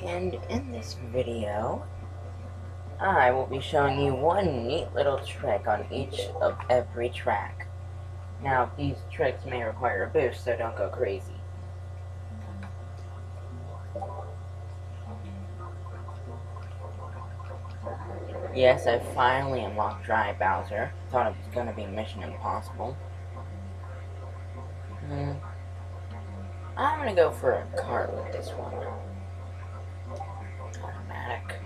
And in this video, I will be showing you one neat little trick on each of every track. Now, these tricks may require a boost, so don't go crazy. Yes, I finally unlocked Dry Bowser. Thought it was going to be Mission Impossible. I'm going to go for a cart with this one. Automatic.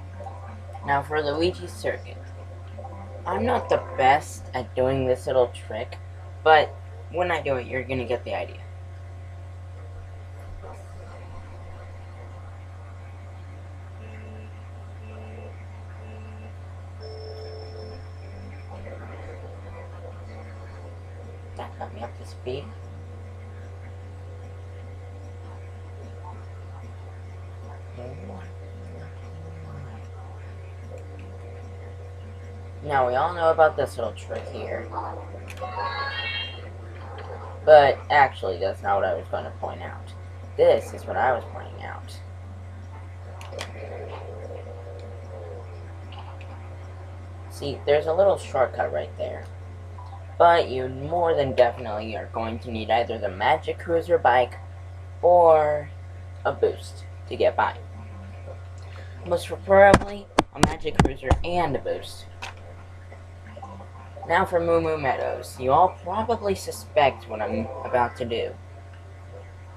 Now for Luigi's Circuit. I'm not the best at doing this little trick, but when I do it, you're going to get the idea. That got me up to speed. Now we all know about this little trick here. But actually, that's not what I was going to point out. This is what I was pointing out. See, there's a little shortcut right there. But you more than definitely are going to need either the Magic Cruiser bike or a boost to get by. Most preferably, a Magic Cruiser and a boost. Now for Moo Moo Meadows. You all probably suspect what I'm about to do.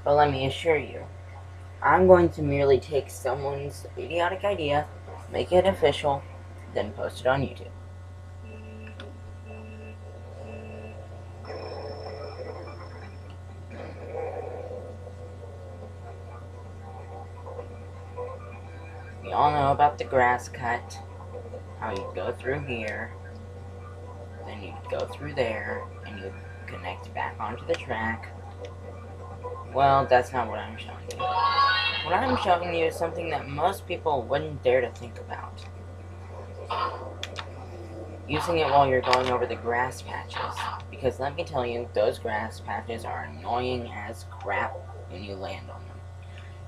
But let me assure you, I'm going to merely take someone's idiotic idea, make it official, then post it on YouTube. We all know about the grass cut, how you go through here, then you go through there, and you connect back onto the track. Well, that's not what I'm showing you. What I'm showing you is something that most people wouldn't dare to think about. Using it while you're going over the grass patches. Because let me tell you, those grass patches are annoying as crap when you land on them.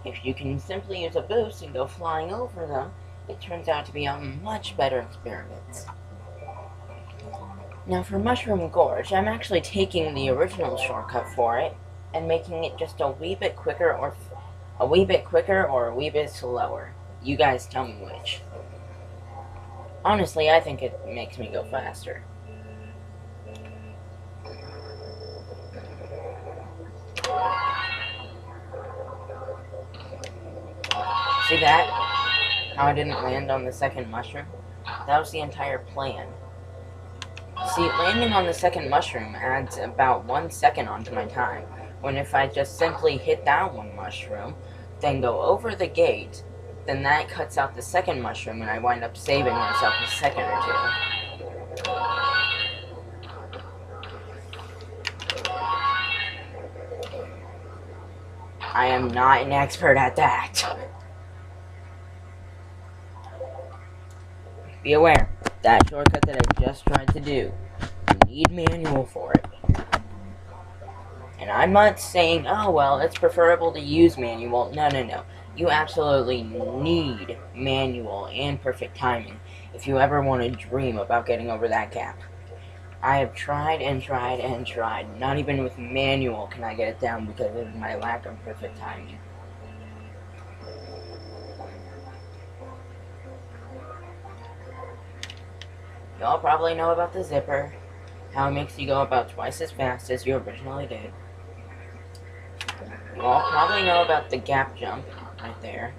If you can simply use a boost and go flying over them, it turns out to be a much better experiment. Now for Mushroom Gorge, I'm actually taking the original shortcut for it and making it just a wee bit quicker or a wee bit slower. You guys tell me which. Honestly, I think it makes me go faster. See that? How I didn't land on the second mushroom? That was the entire plan. See, landing on the second mushroom adds about 1 second onto my time, when if I just simply hit that one mushroom, then go over the gate, then that cuts out the second mushroom and I wind up saving myself a second or two. I am not an expert at that. Be aware, that shortcut that I just tried to do, you need manual for it. And I'm not saying, oh well, it's preferable to use manual. No, no, no. You absolutely need manual and perfect timing if you ever want to dream about getting over that gap. I have tried and tried and tried. Not even with manual can I get it down because of my lack of perfect timing. You all probably know about the zipper, how it makes you go about twice as fast as you originally did. You all probably know about the gap jump right there.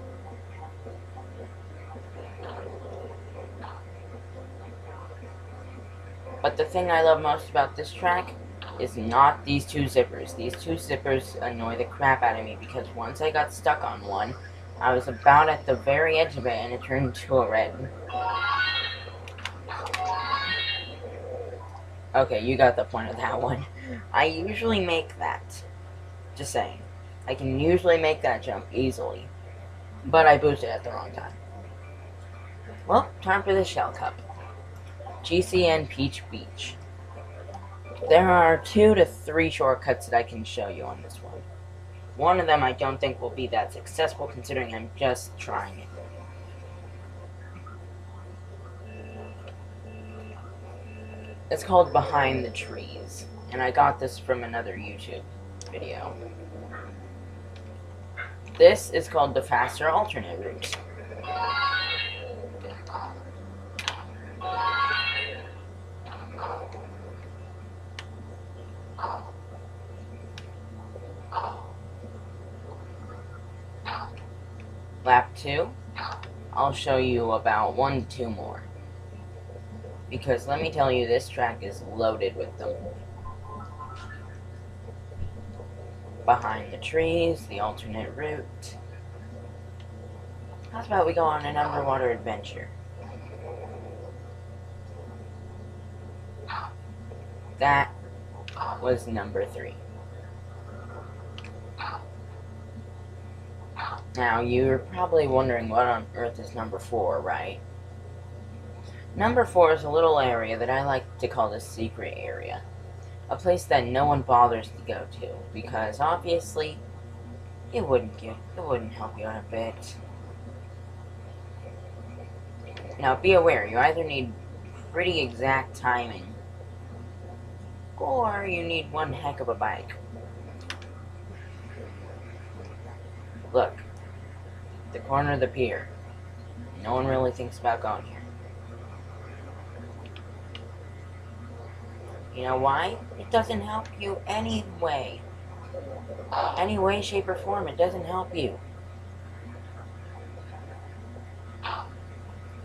But the thing I love most about this track is not these two zippers. These two zippers annoy the crap out of me because once I got stuck on one, I was about at the very edge of it and it turned to a red. Okay, you got the point of that one. I usually make that. Just saying. I can usually make that jump easily. But I boosted at the wrong time. Well, time for the Shell Cup. GCN Peach Beach. There are 2 to 3 shortcuts that I can show you on this one. One of them I don't think will be that successful considering I'm just trying it. It's called Behind the Trees, and I got this from another YouTube video. This is called the faster alternate route. Lap 2, I'll show you about 1 to 2 more. Because let me tell you, this track is loaded with them. Behind the trees, the alternate route. How about we go on an underwater adventure? That was number 3. Now, you're probably wondering what on earth is number 4, right? Number 4 is a little area that I like to call the secret area. A place that no one bothers to go to, because obviously, it wouldn't help you out a bit. Now, be aware, you either need pretty exact timing, or you need one heck of a bike. Look, the corner of the pier. No one really thinks about going here. You know why? It doesn't help you anyway. Any way, shape, or form, it doesn't help you.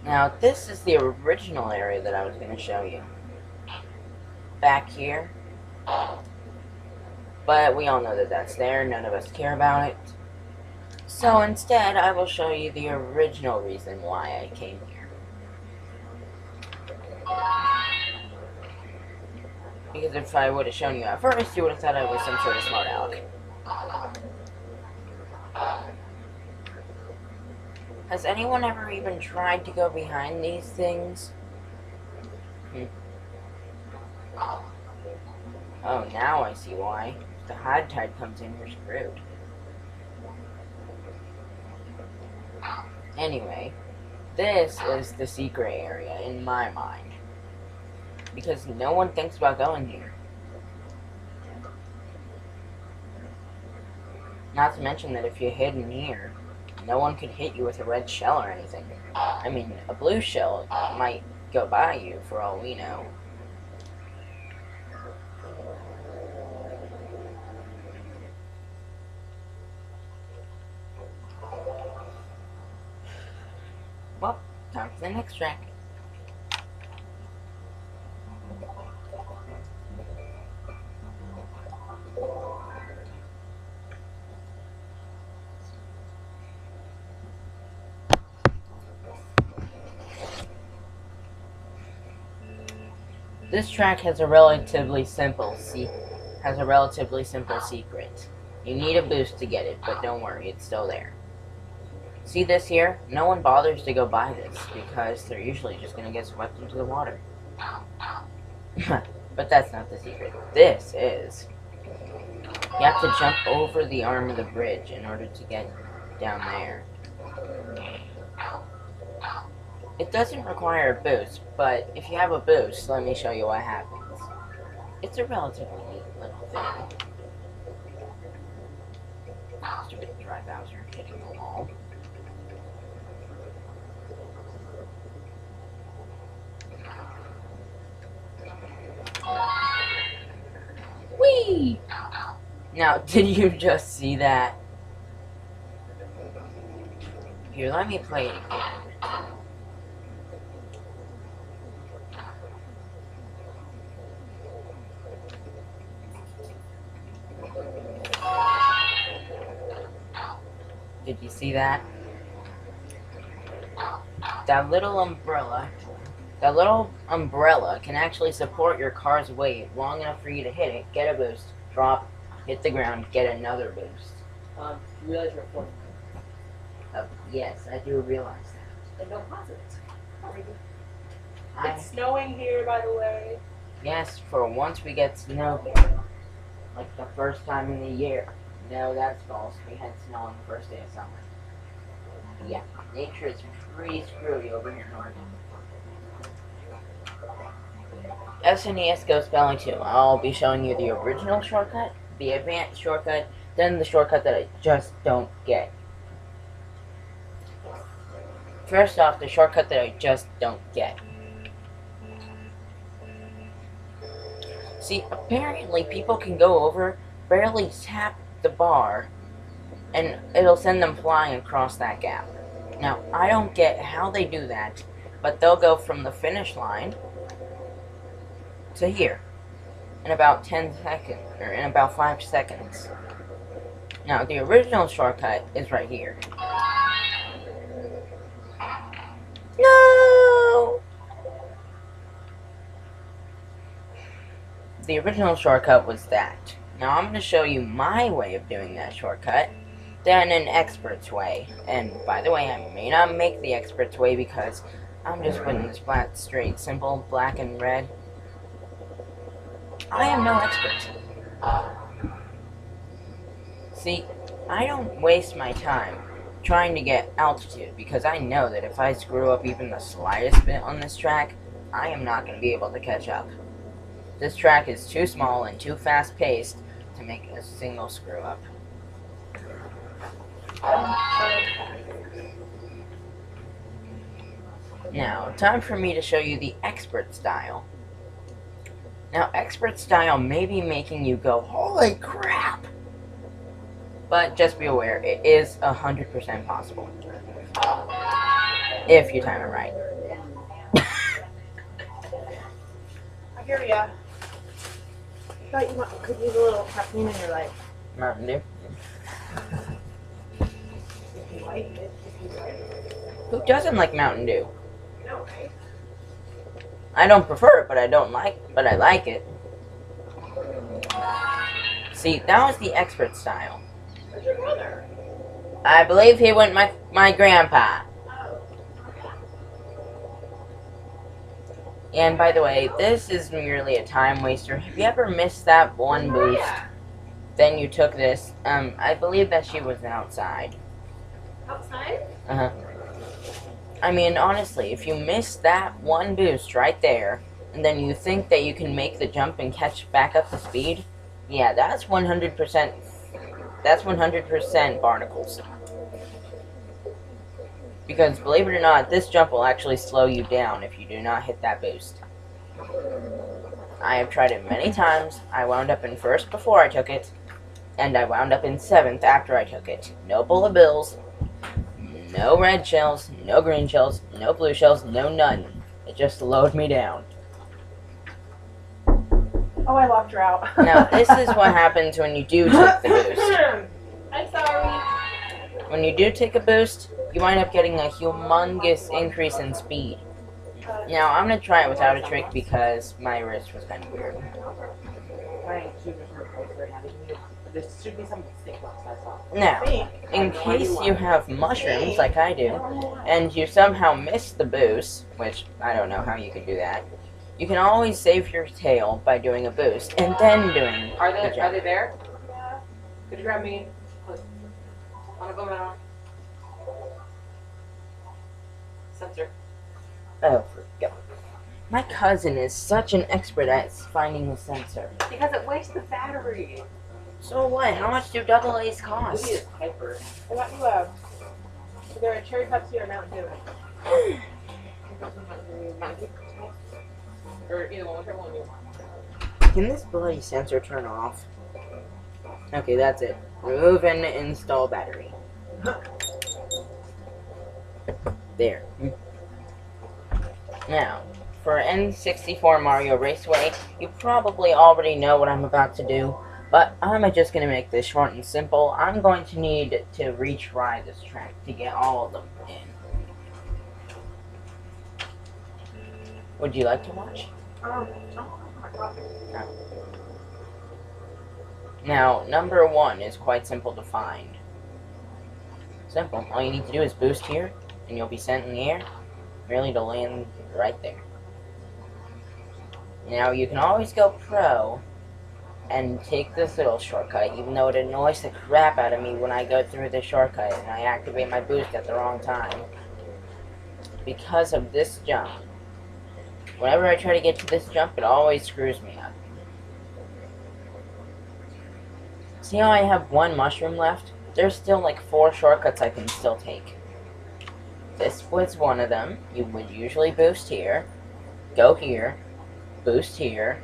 Now, this is the original area that I was going to show you. Back here. But we all know that that's there. None of us care about it. So instead, I will show you the original reason why I came here. Because if I would have shown you at first, you would have thought I was some sort of smart aleck. Has anyone ever even tried to go behind these things? Oh, now I see why. If the high tide comes in, you're screwed. Anyway, this is the secret area in my mind. Because no one thinks about going here. Not to mention that if you hid in here, no one could hit you with a red shell or anything. I mean, a blue shell might go by you for all we know. Well, time for the next track. This track has a relatively simple secret. You need a boost to get it, but don't worry, it's still there. See this here? No one bothers to go by this because they're usually just gonna get swept into the water. But that's not the secret. This is. You have to jump over the arm of the bridge in order to get down there. It doesn't require a boost, but if you have a boost, let me show you what happens. It's a relatively neat little thing. Stupid dry Bowser hitting the wall. Whee! Now, did you just see that? Here, let me play it again. Did you see that? That little umbrella can actually support your car's weight long enough for you to hit it, get a boost, drop, hit the ground, get another boost. You realize you're recording? Yes, I do realize that. And don't pause it. I- It's snowing here, by the way. Yes, for once we get snow here. Like the first time in the year. No, that's false. We had snow on the first day of summer. Yeah, nature is pretty screwy over here in Oregon. SNES Go Spelling 2. I'll be showing you the original shortcut, the advanced shortcut, then the shortcut that I just don't get. First off, the shortcut that I just don't get. See, apparently people can go over, barely tap the bar, and it'll send them flying across that gap. Now, I don't get how they do that, but they'll go from the finish line to here in about 10 seconds, or in about 5 seconds. Now, the original shortcut is right here. No! The original shortcut was that. Now, I'm going to show you my way of doing that shortcut, then an expert's way. And, by the way, I may not make the expert's way because I'm just putting this flat, straight, simple, black and red. I am no expert. See, I don't waste my time trying to get altitude because I know that if I screw up even the slightest bit on this track, I am not going to be able to catch up. This track is too small and too fast-paced to make a single screw-up. Now, time for me to show you the expert style. Now, expert style may be making you go, holy crap! But just be aware, it is 100% possible. If you time it right. I hear ya. I thought you could use a little caffeine in your life. Mountain Dew. If you like it. If you like it. Who doesn't like Mountain Dew? No, right? I don't prefer it, but I like it. See, that was the expert style. Where's your brother? I believe he went with my grandpa. Oh. And by the way, this is merely a time waster. Have you ever missed that one boost? Then you took this. I believe that she was outside. Outside? Uh-huh. I mean, honestly, if you miss that one boost right there, and then you think that you can make the jump and catch back up to speed, yeah, that's 100%. That's 100% barnacles. Because, believe it or not, this jump will actually slow you down if you do not hit that boost. I have tried it many times. I wound up in first before I took it, and I wound up in 7th after I took it. No bullet bills, no red shells, no green shells, no blue shells, no none. It just slowed me down. Oh, I locked her out. Now, this is what happens when you do take the boost. I'm sorry. When you do take a boost, you wind up getting a humongous increase in speed. Now, I'm going to try it without a trick because my wrist was kind of weird. There should be some stick box I saw. Now, in case you have mushrooms like I do, and you somehow miss the boost, which I don't know how you could do that, you can always save your tail by doing a boost and then doing Are the they jump. there? Yeah. Could you grab me? Wanna go around? Sensor. Oh, forget. My cousin is such an expert at finding the sensor. Because it wastes the battery. So what? How much do double A's We cost? need a hyper. I got you either a cherry Pepsi or Mountain Dew. Mountain Dew? Or either one, whichever one you want. Can this bloody sensor turn off? Okay, that's it. Remove and install battery. There. Now, for N64 Mario Raceway, you probably already know what I'm about to do, but I'm just going to make this short and simple. I'm going to need to retry this track to get all of them in. Would you like to watch? Oh my God. No. Now, number 1 is quite simple to find. Simple. All you need to do is boost here, and you'll be sent in the air, merely to land right there. Now, you can always go pro and take this little shortcut, even though it annoys the crap out of me when I go through the shortcut and I activate my boost at the wrong time. Because of this jump. Whenever I try to get to this jump, it always screws me up. See how I have one mushroom left? There's still like 4 shortcuts I can still take. This was one of them. You would usually boost here, go here, boost here,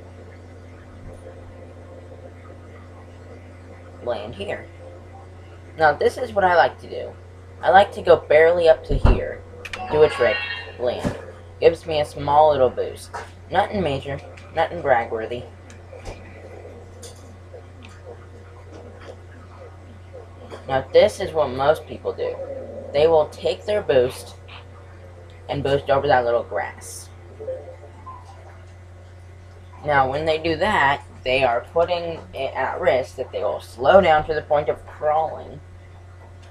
land here. Now this is what I like to do. I like to go barely up to here, do a trick, land. Gives me a small little boost. Nothing major, nothing brag-worthy. Now this is what most people do. They will take their boost and boost over that little grass. Now when they do that, they are putting it at risk that they will slow down to the point of crawling,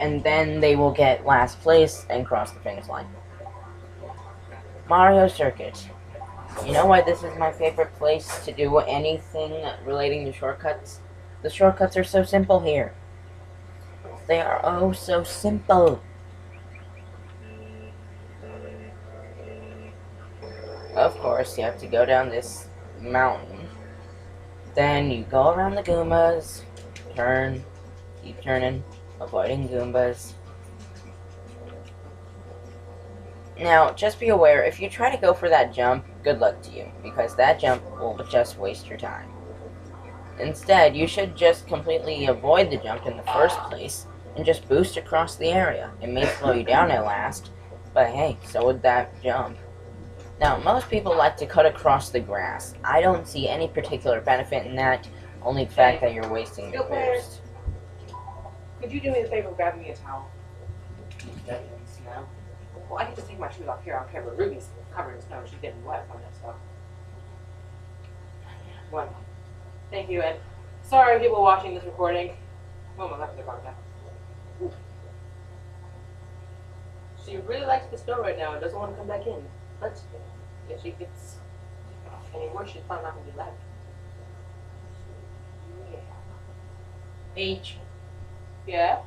and then they will get last place and cross the finish line. Mario Circuit. You know why this is my favorite place to do anything relating to shortcuts? The shortcuts are so simple here. They are oh so simple. Of course, you have to go down this mountain. Then you go around the Goombas, turn, keep turning, avoiding Goombas. Now, just be aware, if you try to go for that jump, good luck to you, because that jump will just waste your time. Instead, you should just completely avoid the jump in the first place, and just boost across the area. It may slow you down at last, but hey, so would that jump. Now, most people like to cut across the grass. I don't see any particular benefit in that, only the fact that you're wasting your boost. Could you do me the favor of grabbing me a towel? Snow? Well, I need to take my shoes off here on camera. Ruby's covered in snow. She's getting wet from that stuff. One. Thank you, and sorry people watching this recording. Oh, my left is gone now. She really likes the snow right now and doesn't want to come back in. But if she gets any worse, she's probably not going to be left. Yeah. H. Yeah?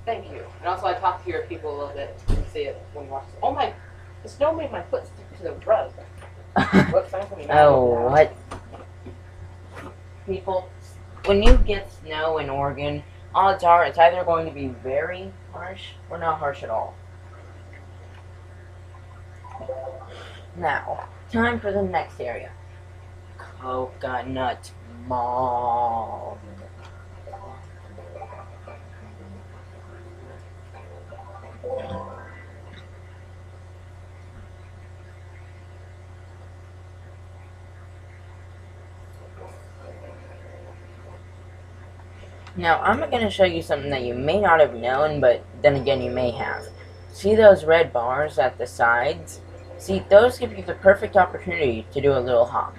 Thank you. And also I talk to your people a little bit. You can see it when you watch this. Oh my, the snow made my foot stick to the rug. Whoops, I'm gonna be mad Oh, what? People, when you get snow in Oregon, odds are it's either going to be very harsh or not harsh at all. Now, time for the next area. Coconut Mall. Now, I'm going to show you something that you may not have known, but then again you may have. See those red bars at the sides? See, those give you the perfect opportunity to do a little hop.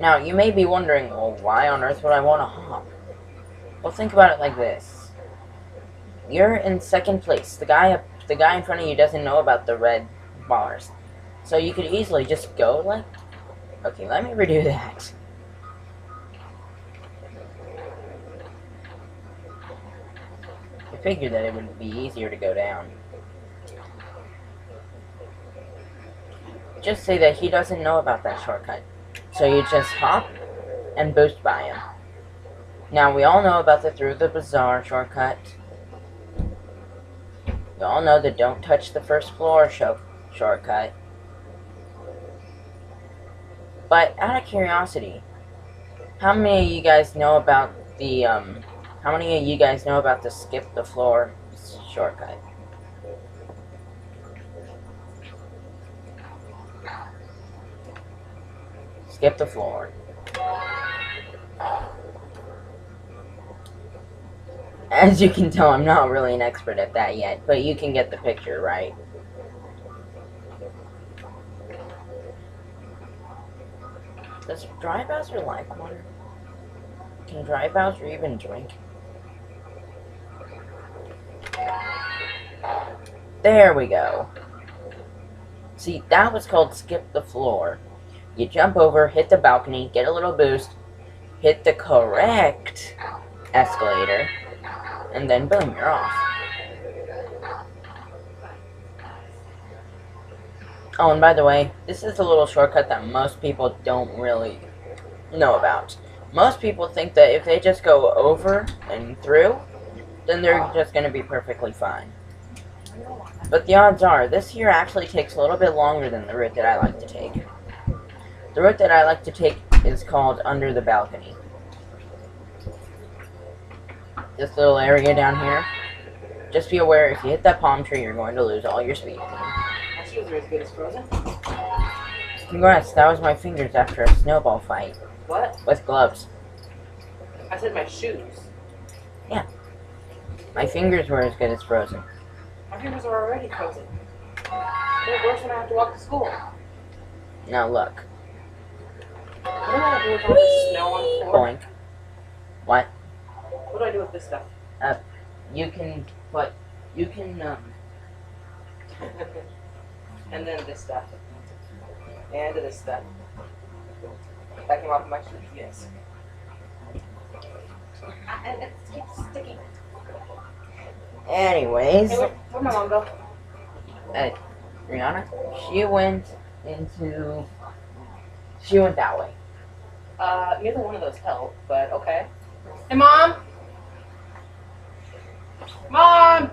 Now, you may be wondering, well, why on earth would I want to hop? Well, think about it like this. You're in second place. The guy in front of you doesn't know about the red bars. So you could easily just go like... Okay, let me redo that. I figured that it would be easier to go down. Just say that he doesn't know about that shortcut. So you just hop and boost by him. Now we all know about the Through the Bazaar shortcut. We all know the Don't Touch the First Floor shortcut. But out of curiosity, how many of you guys know about the Skip the Floor shortcut? Skip the floor. As you can tell, I'm not really an expert at that yet, but you can get the picture, right? Does Dry Bowser like water? Can Dry Bowser even drink? There we go. See, that was called Skip the Floor. You jump over, hit the balcony, get a little boost, hit the correct escalator, and then boom, you're off. Oh, and by the way, this is a little shortcut that most people don't really know about. Most people think that if they just go over and through, then they're just going to be perfectly fine. But the odds are, this here actually takes a little bit longer than the route that I like to take. The route that I like to take is called under the balcony. This little area down here. Just be aware, if you hit that palm tree, you're going to lose all your speed. My shoes are as good as frozen. Congrats, that was my fingers after a snowball fight. What? With gloves. I said my shoes. Yeah. My fingers were as good as frozen. My fingers are already frozen. They're worse when I have to walk to school. Now look. What do I do with all this snow on the floor? Boink. What? What do I do with this stuff? You can And then this stuff. And this stuff. That came off of my shoes, yes. And it keeps sticking. Anyways. Hey, where'd my mom go? Rihanna, she went that way. Neither one of those help, but okay. Hey, Mom! Mom!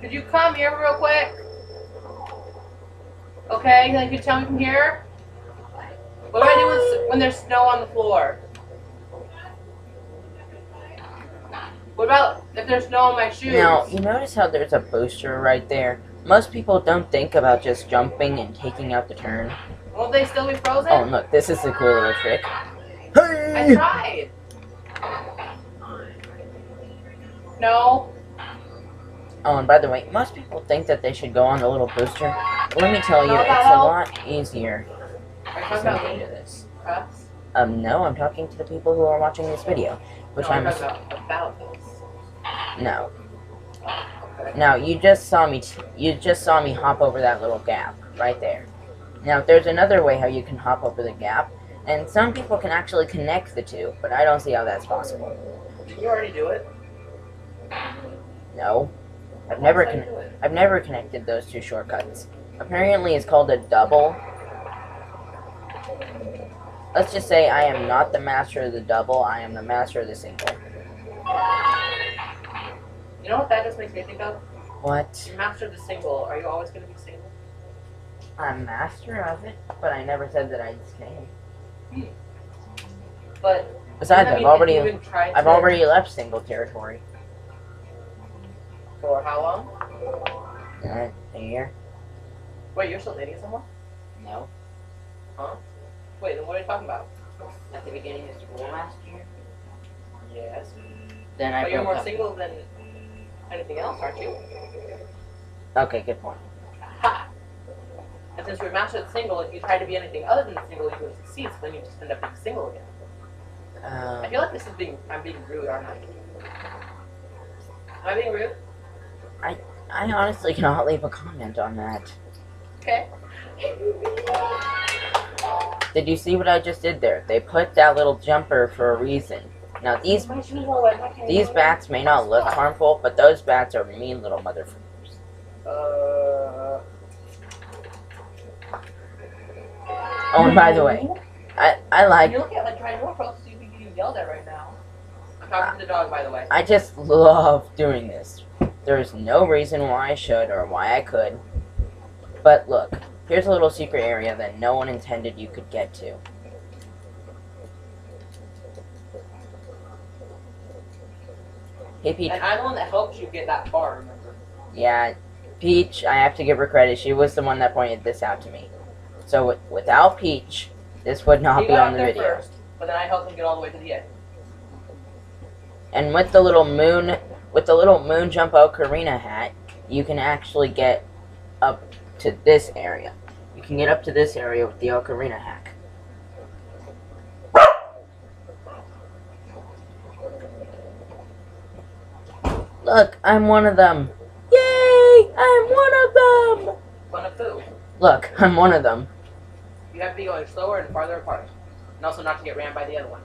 Could you come here real quick? Okay, then could you tell me from here? What do I do when there's snow on the floor? What about if there's snow on my shoes? Now, you notice how there's a booster right there? Most people don't think about just jumping and taking out the turn. Won't they still be frozen? Oh, look, this is a cool little trick. I tried. No. Oh, and by the way, most people think that they should go on the little booster. Let me tell you, No, it's a lot easier. Are you talking about me? Us? No, I'm talking to the people who are watching this video. Which No, I'm talking about this. No. Okay. Now, you just saw me hop over that little gap right there. Now, there's another way how you can hop over the gap, and some people can actually connect the two, but I don't see how that's possible. Did you already do it? No. I've never connected those two shortcuts. Apparently, it's called a double. Let's just say I am not the master of the double, I am the master of the single. You know what that just makes me think of? What? You master the single. Are you always going to be single? I'm master of it, but I never said that I stay. But Besides, I mean, I've already left single territory. For how long? A year. Wait, you're still dating someone? No. Huh? Wait, then what are you talking about? At the beginning of school last year. Yes. Then I But you're broke more up. single than anything else, aren't you? Okay, good point. Ha! And since you're mastered single, if you try to be anything other than single, you will succeed, so then you just end up being single again. I feel like I'm being rude, aren't I? Am I being rude? I honestly cannot leave a comment on that. Okay. Did you see what I just did there? They put that little jumper for a reason. Now these bats may not look harmful, but those bats are mean little motherfuckers. Oh, and by the way, I like. You're looking at like trying real close so you can get you yelled at right now. I'm talking to the dog, by the way. I just love doing this. There's no reason why I should or why I could. But look, here's a little secret area that no one intended you could get to. Hey, Peach. And I'm the one that helped you get that far, remember? Yeah, Peach, I have to give her credit. She was the one that pointed this out to me. So without Peach, this would not He be got on the there video. first, but then I helped him get all the way to the end. And with the little moon jump ocarina hat, you can actually get up to this area. You can get up to this area with the ocarina hack. Look, I'm one of them. Yay! I'm one of them! One of who? Look, I'm one of them. You have to be going slower and farther apart. And also not to get rammed by the other one.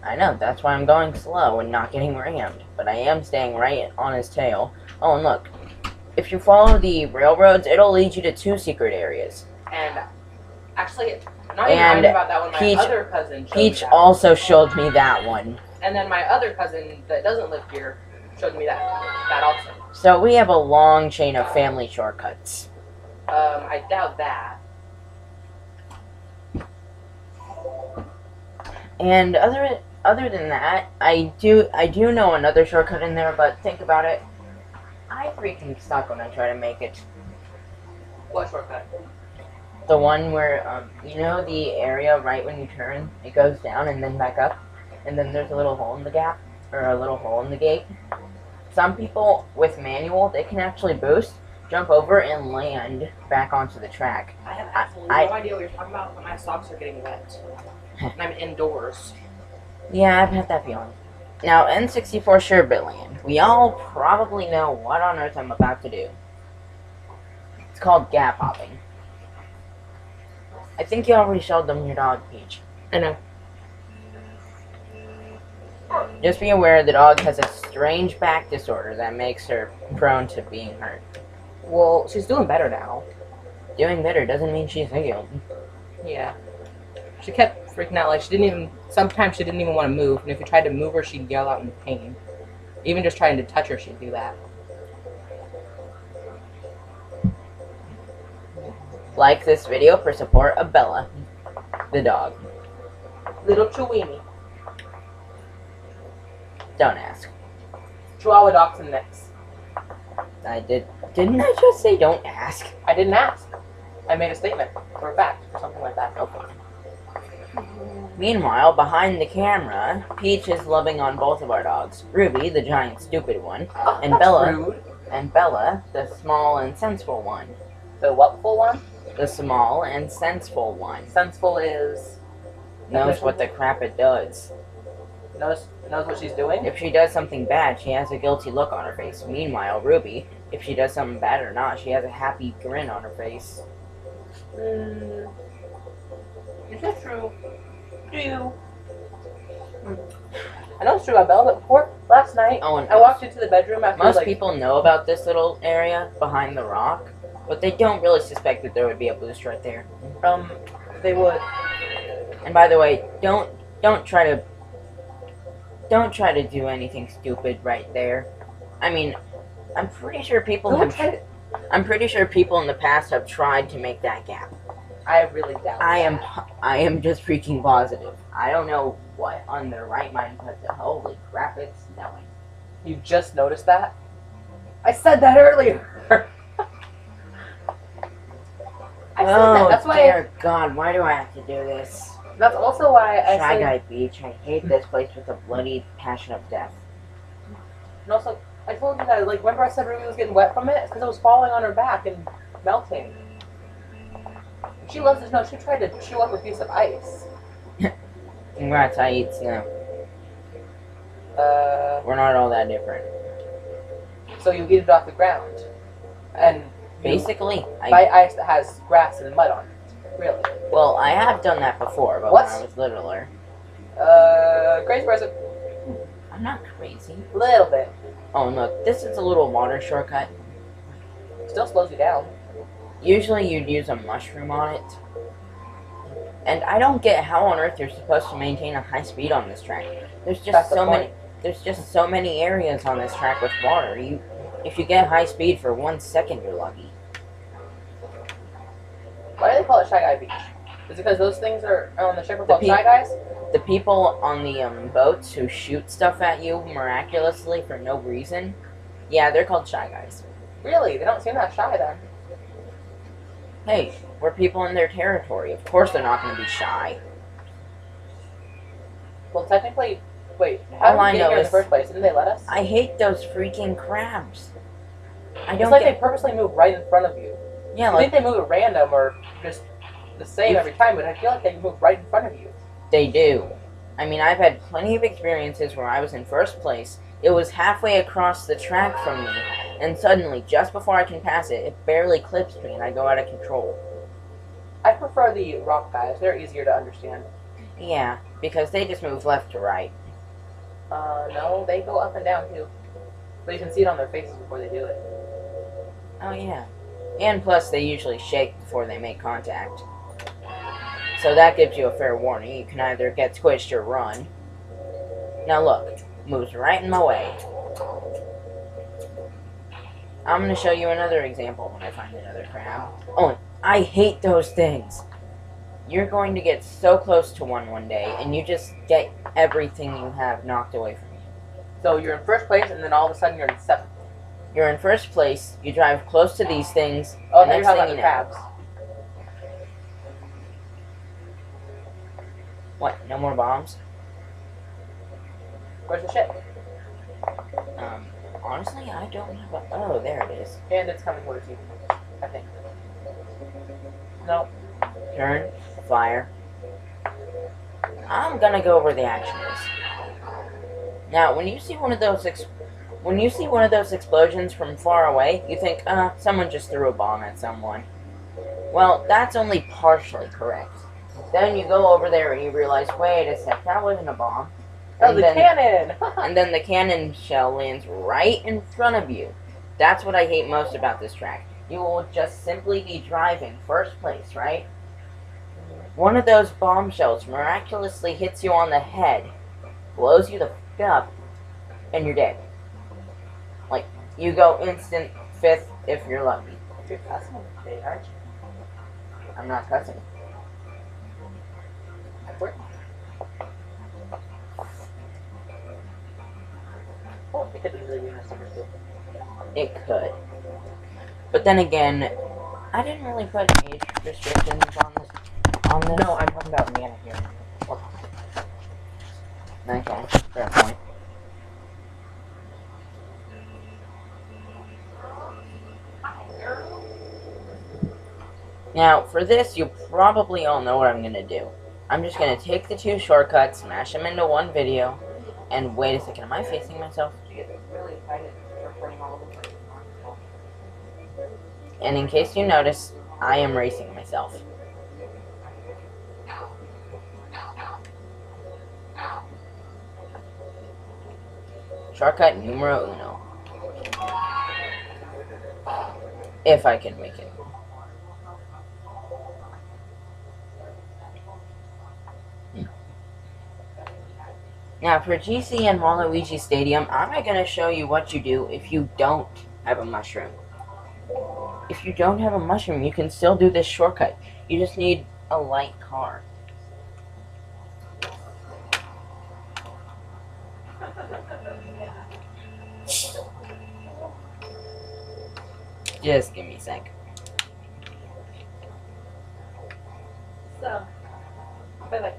I know, that's why I'm going slow and not getting rammed. But I am staying right on his tail. Oh, and look. If you follow the railroads, it'll lead you to 2 secret areas. And actually, not even mind about that one. My other cousin showed me that also showed me that one. And then my other cousin that doesn't live here showed me that also. So we have a long chain of family shortcuts. I doubt that. And other than that, I do know another shortcut in there, but think about it. I freaking suck when I try to make it. What shortcut? The one where, you know the area right when you turn, it goes down and then back up, and then there's a little hole in the gap, or a little hole in the gate. Some people with manual, they can actually boost, jump over, and land back onto the track. I have absolutely no idea what you're talking about, but my socks are getting wet. And I'm indoors. Yeah, I've had that feeling. Now, N64 Sherbet Land. We all probably know what on earth I'm about to do. It's called gap hopping. I think you already showed them your dog, Peach. I know. Just be aware the dog has a strange back disorder that makes her prone to being hurt. Well, she's doing better now. Doing better doesn't mean she's healed. Yeah. She kept freaking out, like sometimes she didn't even want to move, and if you tried to move her, she'd yell out in pain. Even just trying to touch her, she'd do that. Like this video for support of Bella, the dog. Little Chiweenie. Don't ask. Chihuahua dogs and Knicks. Didn't I just say don't ask? I didn't ask. I made a statement, or a fact, or something like that. Okay. Meanwhile, behind the camera, Peach is loving on both of our dogs. Ruby, the giant stupid one, and Bella, the small and sensible one. The whatful one? The small and senseful one. Senseful is... Knows what the crap it does. Knows what she's doing? If she does something bad, she has a guilty look on her face. Meanwhile, Ruby, if she does something bad or not, she has a happy grin on her face. Is that true? Do you? I know it's true about Bella, but before, last night, I walked into the bedroom after most people know about this little area behind the rock, but they don't really suspect that there would be a boost right there. They would. And by the way, don't try to do anything stupid right there. I mean, I'm pretty sure people in the past have tried to make that gap. I really doubt I am just freaking positive. I don't know what on their right mind, but holy crap, it's snowing. You just noticed that? I said that earlier. That's why. Dear God, why do I have to do this? That's also why I Shy Guy Beach. I hate this place with a bloody passion of death. And also, I told you that. Like, remember I said Ruby was getting wet from it? It's because it was falling on her back and melting. She loves the snow. She tried to chew up a piece of ice. Congrats, I eat snow. We're not all that different. So you eat it off the ground. And basically, buy ice that has grass and mud on it. Really? Well, I have done that before, but when I was littler. Crazy person. I'm not crazy. A little bit. Oh, look, this is a little water shortcut. Still slows you down. Usually you'd use a mushroom on it. And I don't get how on earth you're supposed to maintain a high speed on this track. There's just so many areas on this track with water. If you get high speed for 1 second, you're lucky. Why do they call it Shy Guy Beach? Is it because those things are on the ship are called Shy Guys? The people on the boats who shoot stuff at you miraculously for no reason, yeah, they're called Shy Guys. Really? They don't seem that shy then. Hey, we're people in their territory. Of course they're not going to be shy. Well, technically, wait, how did we get here in the first place? Didn't they let us? I hate those freaking crabs. It's like they purposely move right in front of you. Yeah, I think they move at random or just the same every time, but I feel like they move right in front of you. They do. I mean, I've had plenty of experiences where I was in first place. It was halfway across the track from me, and suddenly, just before I can pass it, it barely clips me and I go out of control. I prefer the rock guys. They're easier to understand. Yeah, because they just move left to right. No, they go up and down too. But you can see it on their faces before they do it. Oh, yeah. And plus, they usually shake before they make contact. So that gives you a fair warning. You can either get squished or run. Now look, moves right in my way. I'm going to show you another example when I find another crab. Oh, I hate those things. You're going to get so close to one day, and you just get everything you have knocked away from you. So you're in first place, and then all of a sudden you're in 7th. You're in first place, you drive close to these things, Oh, and now you're next talking thing about you the know... crabs. What, no more bombs? Where's the ship? Honestly, I don't have a... Oh, there it is. And it's coming towards you, I think. No. Turn, fire. I'm gonna go where the action is. Now, when you see one of those explosions from far away, you think, someone just threw a bomb at someone. Well, that's only partially correct. Then you go over there and you realize, wait a sec, that wasn't a bomb. Oh, the cannon! And then the cannon shell lands right in front of you. That's what I hate most about this track. You will just simply be driving first place, right? One of those bombshells miraculously hits you on the head, blows you the f*** up, and you're dead. Like, you go instant 5th if you're lucky. You're cussing today, aren't you? I'm not cussing. Oh, it could easily be missing too. It could. But then again, I didn't really put age restrictions on this. No, I'm talking about mana here. Okay, fair point. Now, for this, you probably all know what I'm going to do. I'm just going to take the 2 shortcuts, smash them into one video, and wait a second, am I facing myself? Really excited for playing all of them. And in case you notice, I am racing myself. Shortcut numero uno. If I can make it. Now for GC and Waluigi Stadium, I'm going to show you what you do if you don't have a mushroom. If you don't have a mushroom, you can still do this shortcut. You just need a light car. Just give me a sec. So, bye-bye.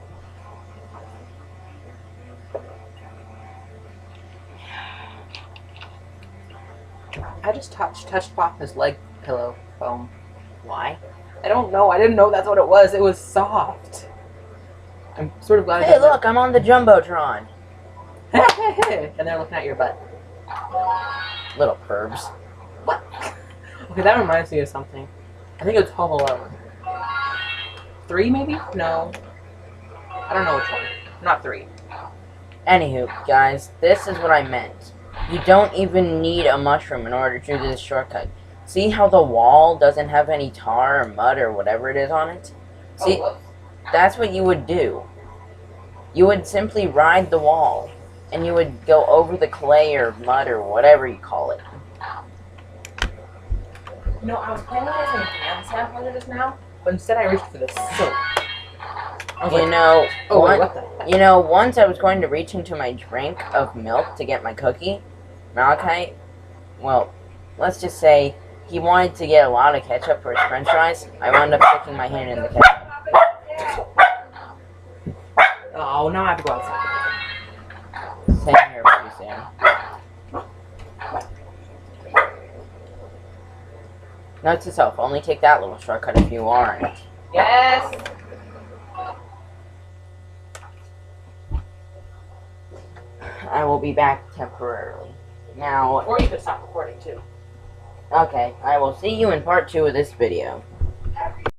I just touched Papa's leg pillow foam. Why? I don't know. I didn't know that's what it was. It was soft. I'm sort of glad. Hey, look! I'm on the Jumbotron. And they're looking at your butt. Little pervs. What? Okay, that reminds me of something. I think it's Home Alone. 3, maybe? No. I don't know which one. Not 3. Anywho, guys, this is what I meant. You don't even need a mushroom in order to do this shortcut. See how the wall doesn't have any tar or mud or whatever it is on it? See, that's what you would do. You would simply ride the wall, and you would go over the clay or mud or whatever you call it. No, I was planning on using hand sampler just now, but instead I reached for the soap. Once I was going to reach into my drink of milk to get my cookie, Malachi, well, let's just say he wanted to get a lot of ketchup for his french fries. I wound up sticking my hand in the ketchup. Oh, now I have to go outside. Same here, pretty soon. Note to self, only take that little shortcut if you aren't. Yes! I will be back temporarily. Now... Or you could stop recording, too. Okay, I will see you in part 2 of this video.